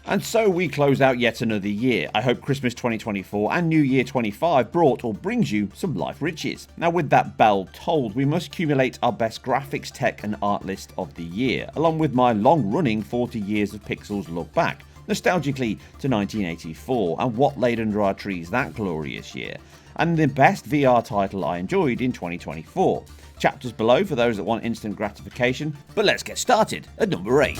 And so we close out yet another year. I hope Christmas 2024 and New Year 25 brought or brings you some life riches. Now with that bell tolled, we must accumulate our best graphics, tech and art list of the year, along with my long running 40 years of Pixels look back, nostalgically to 1984 and what laid under our trees that glorious year, and the best VR title I enjoyed in 2024. Chapters below for those that want instant gratification, but let's get started at number 8.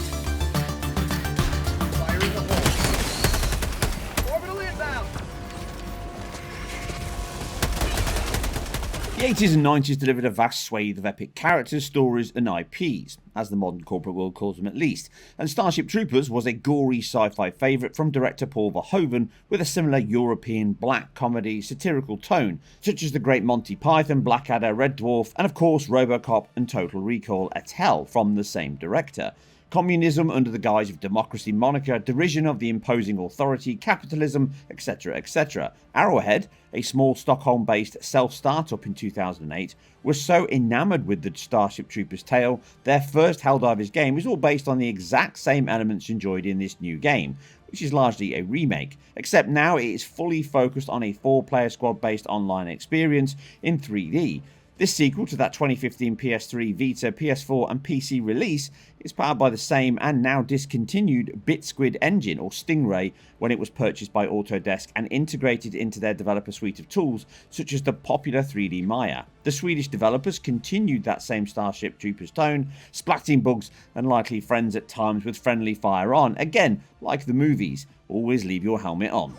The 80s and 90s delivered a vast swathe of epic characters, stories and IPs, as the modern corporate world calls them at least, and Starship Troopers was a gory sci-fi favourite from director Paul Verhoeven with a similar European black comedy satirical tone, such as the great Monty Python, Blackadder, Red Dwarf and of course Robocop and Total Recall et al. From the same director. Communism under the guise of democracy moniker, derision of the imposing authority, capitalism, etc, etc. Arrowhead, a small Stockholm-based self-startup in 2008, was so enamoured with the Starship Troopers tale, their first Helldivers game is all based on the exact same elements enjoyed in this new game, which is largely a remake, except now it is fully focused on a 4-player squad-based online experience in 3D. This sequel to that 2015 PS3, Vita, PS4 and PC release is powered by the same and now discontinued BitSquid engine or Stingray when it was purchased by Autodesk and integrated into their developer suite of tools such as the popular 3D Maya. The Swedish developers continued that same Starship Troopers tone, splatting bugs and likely friends at times with friendly fire on, again like the movies, always leave your helmet on.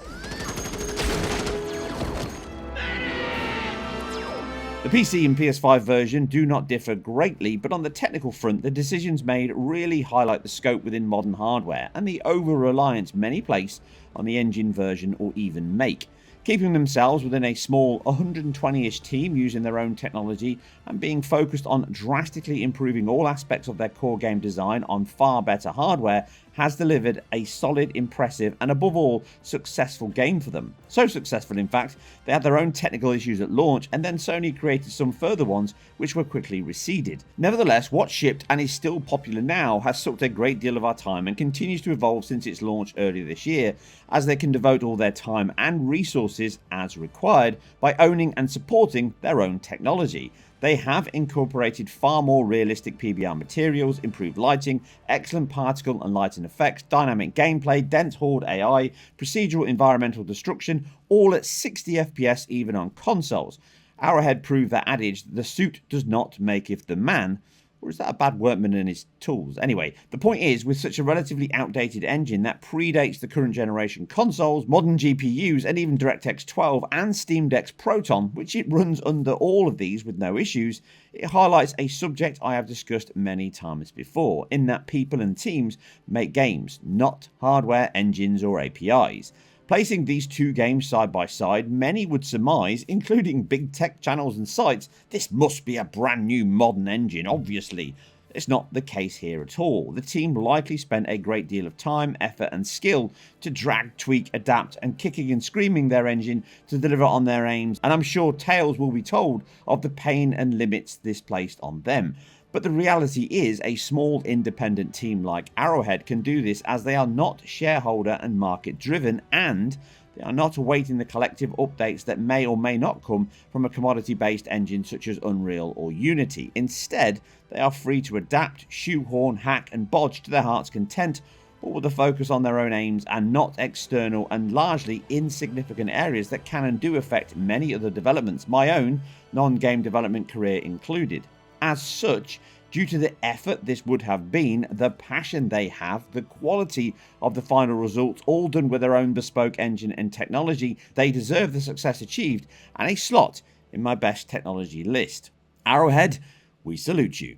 The PC and PS5 version do not differ greatly, but on the technical front the decisions made really highlight the scope within modern hardware and the over-reliance many place on the engine version or even make, keeping themselves within a small 120-ish team using their own technology and being focused on drastically improving all aspects of their core game design on far better hardware has delivered a solid, impressive and above all successful game for them. So successful in fact, they had their own technical issues at launch and then Sony created some further ones which were quickly receded. Nevertheless, what shipped and is still popular now has sucked a great deal of our time and continues to evolve since its launch earlier this year, as they can devote all their time and resources as required by owning and supporting their own technology. They have incorporated far more realistic PBR materials, improved lighting, excellent particle and lighting effects, dynamic gameplay, dense horde AI, procedural environmental destruction, all at 60 FPS even on consoles. Arrowhead proved that adage, the suit does not maketh the man, or is that a bad workman and his tools? Anyway, the point is, with such a relatively outdated engine that predates the current generation consoles, modern GPUs and even DirectX 12 and Steam Deck's Proton, which it runs under all of these with no issues, it highlights a subject I have discussed many times before, in that people and teams make games, not hardware, engines or APIs. Placing these two games side by side, many would surmise, including big tech channels and sites, this must be a brand new modern engine, obviously. It's not the case here at all. The team likely spent a great deal of time, effort and skill to drag, tweak, adapt and kicking and screaming their engine to deliver on their aims, and I'm sure tales will be told of the pain and limits this placed on them. But the reality is a small independent team like Arrowhead can do this as they are not shareholder and market driven, and they are not awaiting the collective updates that may or may not come from a commodity based engine such as Unreal or Unity. Instead, they are free to adapt, shoehorn, hack and bodge to their heart's content, all with a focus on their own aims and not external and largely insignificant areas that can and do affect many other developments, my own non-game development career included. As such, due to the effort this would have been, the passion they have, the quality of the final results, all done with their own bespoke engine and technology, they deserve the success achieved and a slot in my best technology list. Arrowhead, we salute you.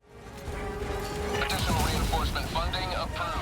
Additional reinforcement funding approved.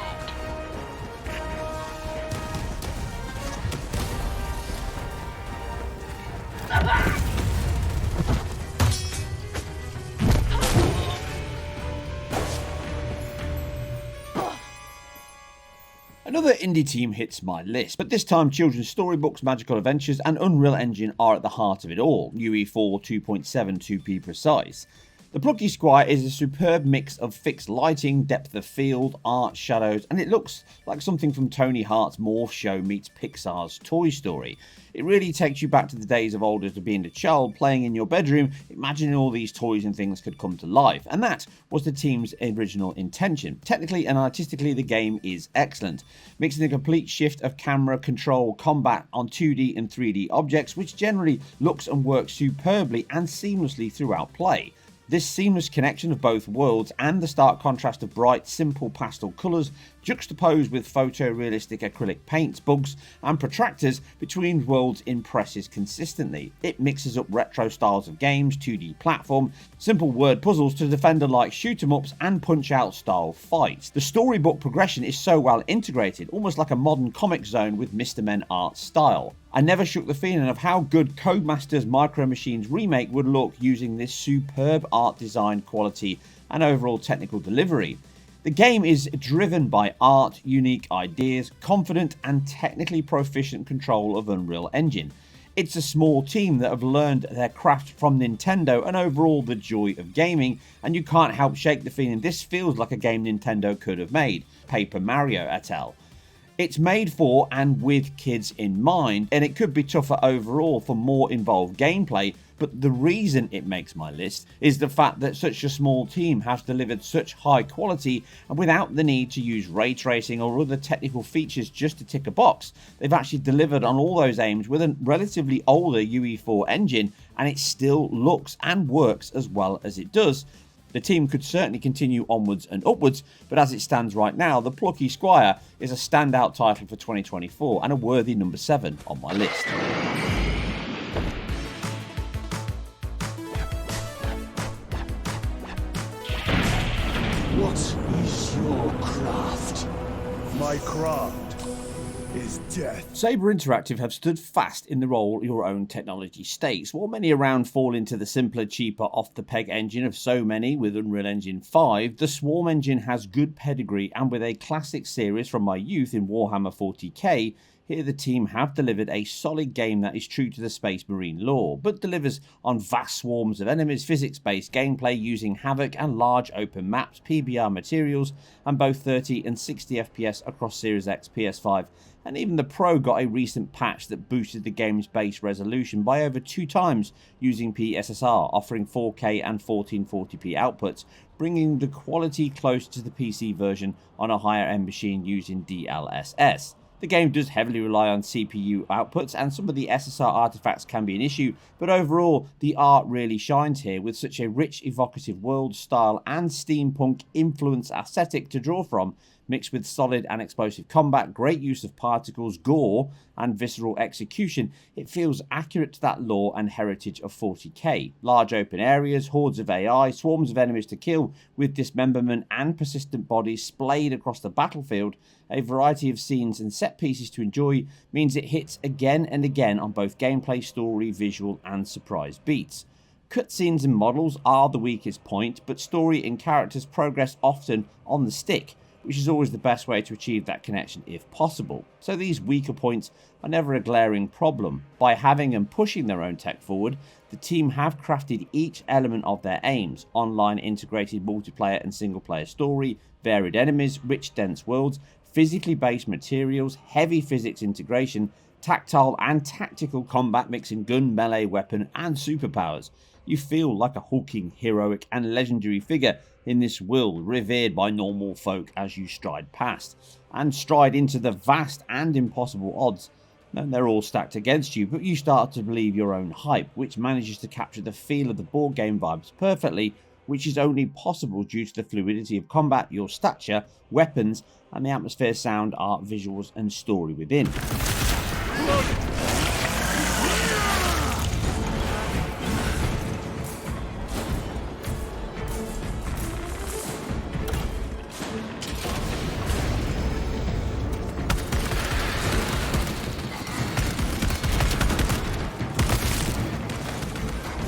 Another indie team hits my list, but this time children's storybooks, magical adventures and Unreal Engine are at the heart of it all, UE4 2.7 to be precise. The Plucky Squire is a superb mix of fixed lighting, depth of field, art, shadows, and it looks like something from Tony Hart's Morph Show meets Pixar's Toy Story. It really takes you back to the days of old as being a child playing in your bedroom, imagining all these toys and things could come to life, and that was the team's original intention. Technically and artistically, the game is excellent, mixing a complete shift of camera, control, combat on 2D and 3D objects, which generally looks and works superbly and seamlessly throughout play. This seamless connection of both worlds and the stark contrast of bright, simple pastel colours juxtaposed with photorealistic acrylic paints, bugs and protractors between worlds impresses consistently. It mixes up retro styles of games, 2D platform, simple word puzzles to defender-like shoot-em-ups and punch-out style fights. The storybook progression is so well integrated, almost like a modern comic zone with Mr. Men art style. I never shook the feeling of how good Codemasters Micro Machines remake would look using this superb art design quality and overall technical delivery. The game is driven by art, unique ideas, confident and technically proficient control of Unreal Engine. It's a small team that have learned their craft from Nintendo and overall the joy of gaming, and you can't help shake the feeling this feels like a game Nintendo could have made, Paper Mario et al. It's made for and with kids in mind, and it could be tougher overall for more involved gameplay, but the reason it makes my list is the fact that such a small team has delivered such high quality and without the need to use ray tracing or other technical features just to tick a box. They've actually delivered on all those aims with a relatively older UE4 engine, and it still looks and works as well as it does. The team could certainly continue onwards and upwards, but as it stands right now, the Plucky Squire is a standout title for 2024 and a worthy number 7 on my list. What is your craft? My craft is death. Saber Interactive have stood fast in the role your own technology states. While many around fall into the simpler, cheaper, off-the-peg engine of so many with Unreal Engine 5, the Swarm engine has good pedigree, and with a classic series from my youth in Warhammer 40k, here the team have delivered a solid game that is true to the Space Marine lore, but delivers on vast swarms of enemies, physics-based gameplay using Havoc and large open maps, PBR materials, and both 30 and 60 FPS across Series X, PS5, and even the Pro got a recent patch that boosted the game's base resolution by over 2 times using PSSR, offering 4K and 1440p outputs, bringing the quality close to the PC version on a higher-end machine using DLSS. The game does heavily rely on CPU outputs, and some of the SSR artifacts can be an issue, but overall the art really shines here with such a rich, evocative world, style and steampunk influence aesthetic to draw from, mixed with solid and explosive combat, great use of particles, gore and visceral execution. It feels accurate to that lore and heritage of 40k. Large open areas, hordes of AI, swarms of enemies to kill with dismemberment and persistent bodies splayed across the battlefield, a variety of scenes and set pieces to enjoy means it hits again and again on both gameplay, story, visual and surprise beats. Cutscenes and models are the weakest point, but story and characters progress often on the stick, which is always the best way to achieve that connection if possible. So these weaker points are never a glaring problem. By having and pushing their own tech forward, the team have crafted each element of their aims: online integrated multiplayer and single player story, varied enemies, rich dense worlds, physically based materials, heavy physics integration, tactile and tactical combat mixing gun, melee, weapon and superpowers. You feel like a hulking, heroic and legendary figure in this world revered by normal folk as you stride past, and stride into the vast and impossible odds. And they're all stacked against you, but you start to believe your own hype, which manages to capture the feel of the board game vibes perfectly, which is only possible due to the fluidity of combat, your stature, weapons, and the atmosphere, sound, art, visuals, and story within.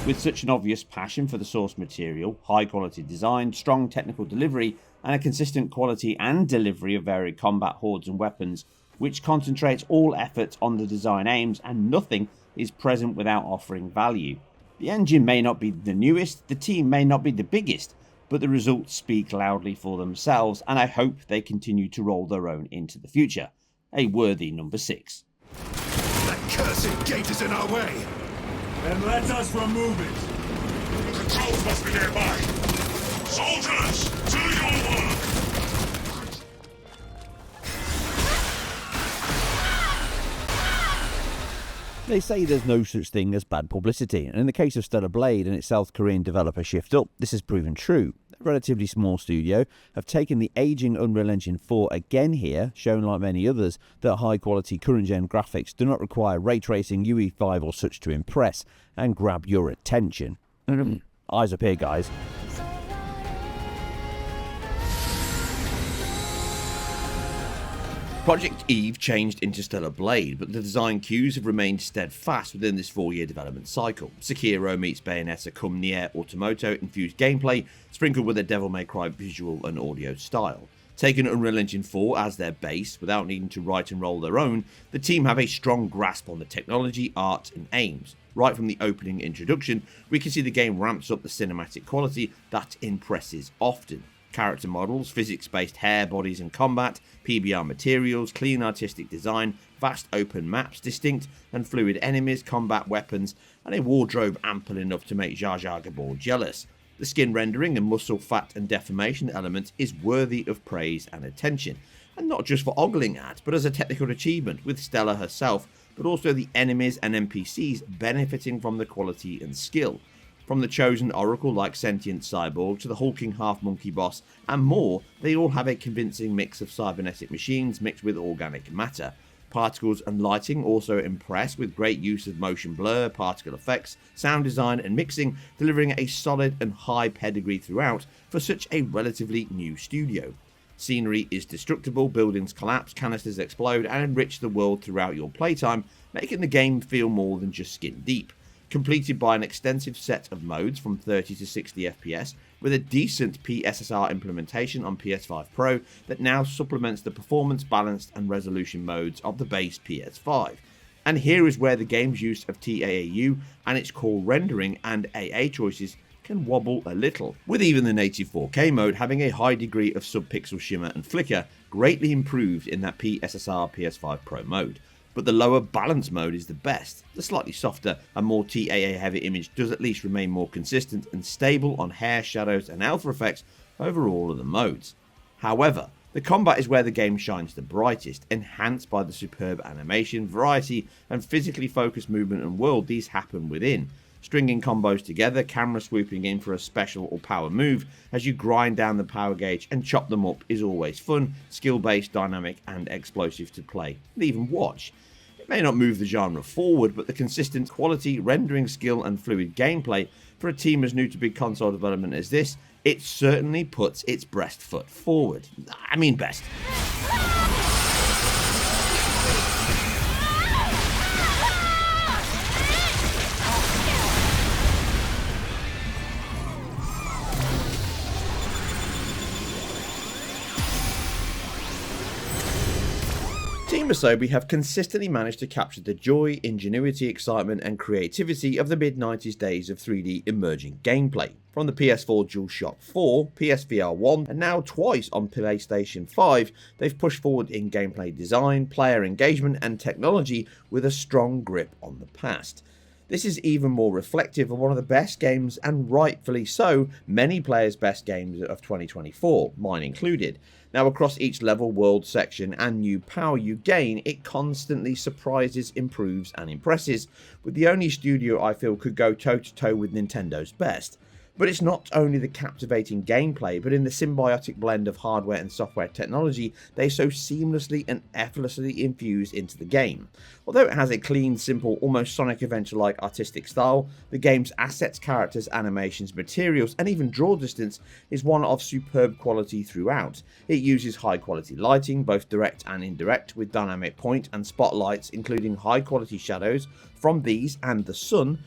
With such an obvious passion for the source material, high quality design, strong technical delivery, and a consistent quality and delivery of varied combat, hordes and weapons, which concentrates all efforts on the design aims and nothing is present without offering value. The engine may not be the newest, the team may not be the biggest, but the results speak loudly for themselves, and I hope they continue to roll their own into the future. A worthy number 6. That cursed gate is in our way! Then let us remove it. Controls must be nearby. Soldiers, to your work! They say there's no such thing as bad publicity, and in the case of Stellar Blade and its South Korean developer Shift Up, this has proven true. A relatively small studio have taken the aging Unreal Engine 4 again here, showing like many others that high quality current gen graphics do not require ray tracing, UE5 or such to impress and grab your attention. Eyes up here, guys. Project Eve changed into Stellar Blade, but the design cues have remained steadfast within this 4-year development cycle. Sekiro meets Bayonetta come Nier Automata infused gameplay, sprinkled with a Devil May Cry visual and audio style. Taking Unreal Engine 4 as their base, without needing to write and roll their own, the team have a strong grasp on the technology, art and aims. Right from the opening introduction, we can see the game ramps up the cinematic quality that impresses often. Character models, physics-based hair, bodies and combat, PBR materials, clean artistic design, vast open maps, distinct and fluid enemies, combat weapons, and a wardrobe ample enough to make Jar Jar Gabor jealous. The skin rendering and muscle, fat and deformation element is worthy of praise and attention, and not just for ogling at, but as a technical achievement, with Stella herself, but also the enemies and NPCs benefiting from the quality and skill. From the chosen oracle like sentient cyborg to the hulking half-monkey boss and more, they all have a convincing mix of cybernetic machines mixed with organic matter. Particles and lighting also impress with great use of motion blur, particle effects, sound design and mixing, delivering a solid and high pedigree throughout for such a relatively new studio. Scenery is destructible, buildings collapse, canisters explode and enrich the world throughout your playtime, making the game feel more than just skin deep. Completed by an extensive set of modes from 30 to 60 FPS with a decent PSSR implementation on PS5 Pro that now supplements the performance, balance and resolution modes of the base PS5. And here is where the game's use of TAAU and its core rendering and AA choices can wobble a little, with even the native 4K mode having a high degree of subpixel shimmer and flicker greatly improved in that PSSR PS5 Pro mode. But the lower balance mode is the best. The slightly softer and more TAA heavy image does at least remain more consistent and stable on hair, shadows and alpha effects over all of the modes. However, the combat is where the game shines the brightest, enhanced by the superb animation, variety and physically focused movement and world these happen within. Stringing combos together, camera swooping in for a special or power move as you grind down the power gauge and chop them up is always fun, skill-based, dynamic and explosive to play and even watch. It may not move the genre forward, but the consistent quality, rendering skill and fluid gameplay for a team as new to big console development as this, it certainly puts its best foot forward. I mean best. Team Asobi have consistently managed to capture the joy, ingenuity, excitement and creativity of the mid-90s days of 3D emerging gameplay. From the PS4 DualShock 4, PSVR 1 and now twice on PlayStation 5, they've pushed forward in gameplay design, player engagement and technology with a strong grip on the past. This is even more reflective of one of the best games, and rightfully so, many players' best games of 2024, mine included. Now across each level, world, section and new power you gain, it constantly surprises, improves and impresses, with the only studio I feel could go toe to toe with Nintendo's best. But it's not only the captivating gameplay, but in the symbiotic blend of hardware and software technology they so seamlessly and effortlessly infuse into the game. Although it has a clean, simple, almost Sonic Adventure-like artistic style, the game's assets, characters, animations, materials, and even draw distance is one of superb quality throughout. It uses high-quality lighting, both direct and indirect, with dynamic point and spotlights, including high-quality shadows from these and the sun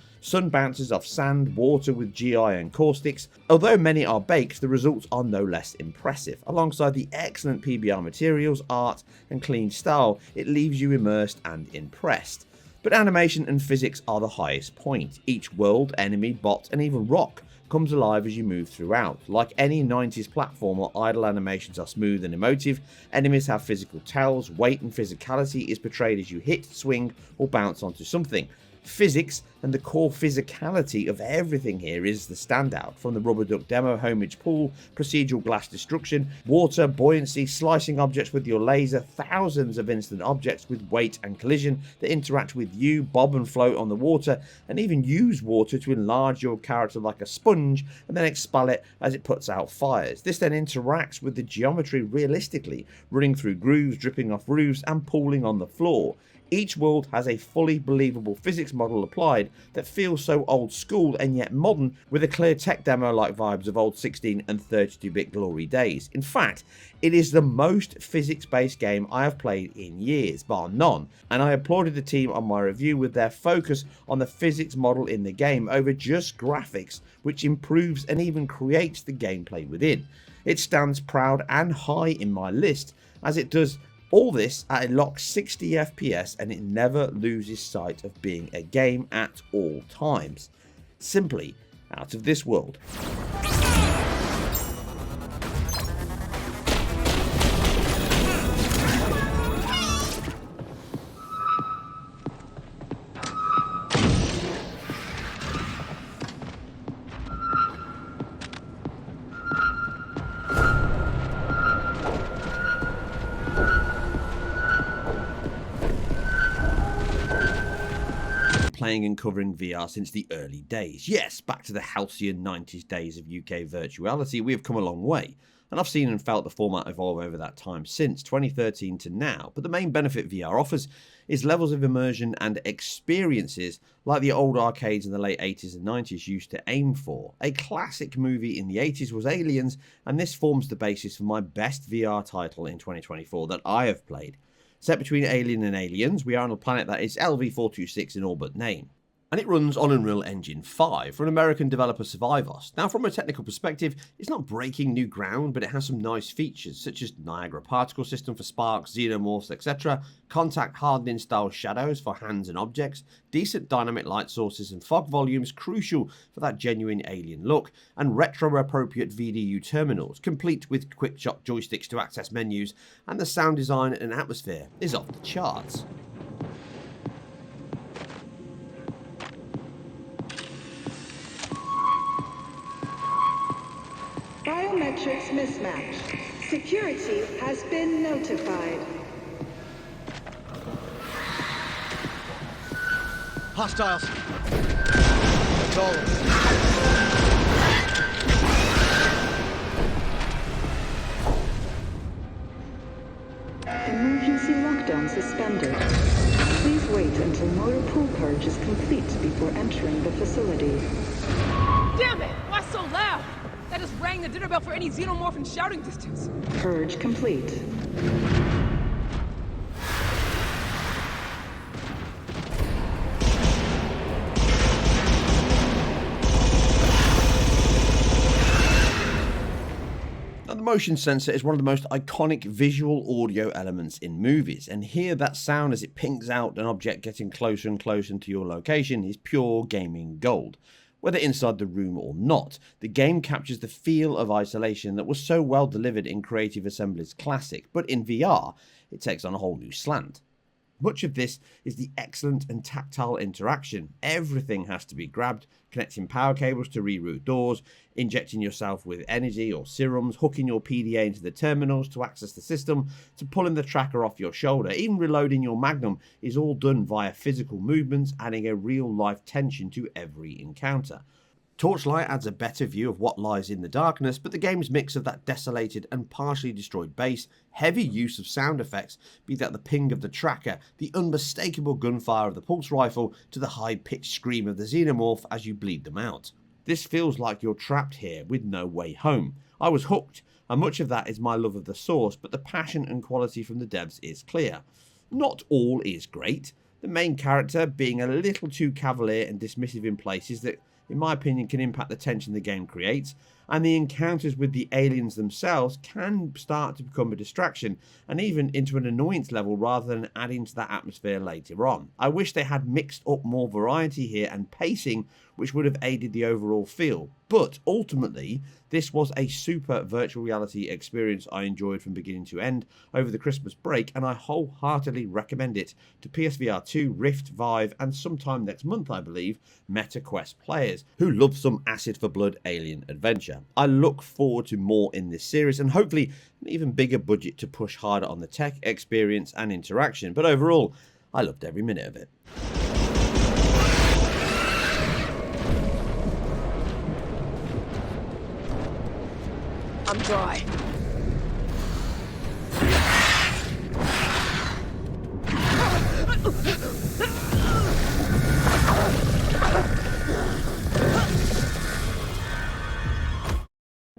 bounces off sand, water with GI and caustics. Although many are baked, the results are no less impressive. Alongside the excellent PBR materials, art and clean style, it leaves you immersed and impressed. But animation and physics are the highest point. Each world, enemy, bot and even rock comes alive as you move throughout. Like any 90s platformer, idle animations are smooth and emotive, enemies have physical tells, weight and physicality is portrayed as you hit, swing or bounce onto something. Physics and the core physicality of everything here is the standout, from the rubber duck demo homage pool, procedural glass destruction, water, buoyancy, slicing objects with your laser, thousands of instant objects with weight and collision that interact with you, bob and float on the water, and even use water to enlarge your character like a sponge and then expel it as it puts out fires. This then interacts with the geometry realistically, running through grooves, dripping off roofs and pooling on the floor. Each world has a fully believable physics model applied that feels so old school and yet modern, with a clear tech demo like vibes of old 16 and 32-bit glory days. In fact, it is the most physics based game I have played in years, bar none, and I applauded the team on my review with their focus on the physics model in the game over just graphics, which improves and even creates the gameplay within. It stands proud and high in my list, as it does all this at a locked 60 FPS and it never loses sight of being a game at all times. Simply out of this world. Playing and covering VR since the early days. Yes, back to the halcyon 90s days of UK virtuality, we have come a long way, and I've seen and felt the format evolve over that time since 2013 to now, but the main benefit VR offers is levels of immersion and experiences like the old arcades in the late 80s and 90s used to aim for. A classic movie in the 80s was Aliens, and this forms the basis for my best VR title in 2024 that I have played. Set between Alien and Aliens, we are on a planet that is LV-426 in all but name, and it runs on Unreal Engine 5 from American developer Survivos. Now, from a technical perspective, it's not breaking new ground, but it has some nice features such as Niagara particle system for sparks, xenomorphs, etc., contact hardening style shadows for hands and objects, decent dynamic light sources and fog volumes crucial for that genuine alien look, and retro appropriate VDU terminals complete with quick shot joysticks to access menus, and the sound design and atmosphere is off the charts. Biometrics mismatch. Security has been notified. Hostiles. Gold. Emergency lockdown suspended. Please wait until motor pool purge is complete before entering the facility. Damn it! Why so loud? That just rang the dinner bell for any xenomorph in shouting distance. Purge complete. Now, the motion sensor is one of the most iconic visual audio elements in movies, and here that sound as it pings out an object getting closer and closer to your location is pure gaming gold. Whether inside the room or not, the game captures the feel of isolation that was so well delivered in Creative Assembly's classic, but in VR, it takes on a whole new slant. Much of this is the excellent and tactile interaction. Everything has to be grabbed, connecting power cables to reroute doors, injecting yourself with energy or serums, hooking your PDA into the terminals to access the system, to pulling the tracker off your shoulder. Even reloading your Magnum is all done via physical movements, adding a real-life tension to every encounter. Torchlight adds a better view of what lies in the darkness, but the game's mix of that desolated and partially destroyed base, heavy use of sound effects, be that the ping of the tracker, the unmistakable gunfire of the pulse rifle, to the high-pitched scream of the xenomorph as you bleed them out. This feels like you're trapped here with no way home. I was hooked, and much of that is my love of the source, but the passion and quality from the devs is clear. Not all is great, the main character being a little too cavalier and dismissive in places that, in my opinion, can impact the tension the game creates. and the encounters with the aliens themselves can start to become a distraction and even into an annoyance level rather than adding to that atmosphere later on. I wish they had mixed up more variety here and pacing, which would have aided the overall feel. But ultimately, this was a super virtual reality experience I enjoyed from beginning to end over the Christmas break, and I wholeheartedly recommend it to PSVR 2, Rift, Vive, and sometime next month, I believe, Meta Quest players who love some acid for blood alien adventure. I look forward to more in this series and hopefully an even bigger budget to push harder on the tech, experience, and interaction. But overall, I loved every minute of it. I'm dry.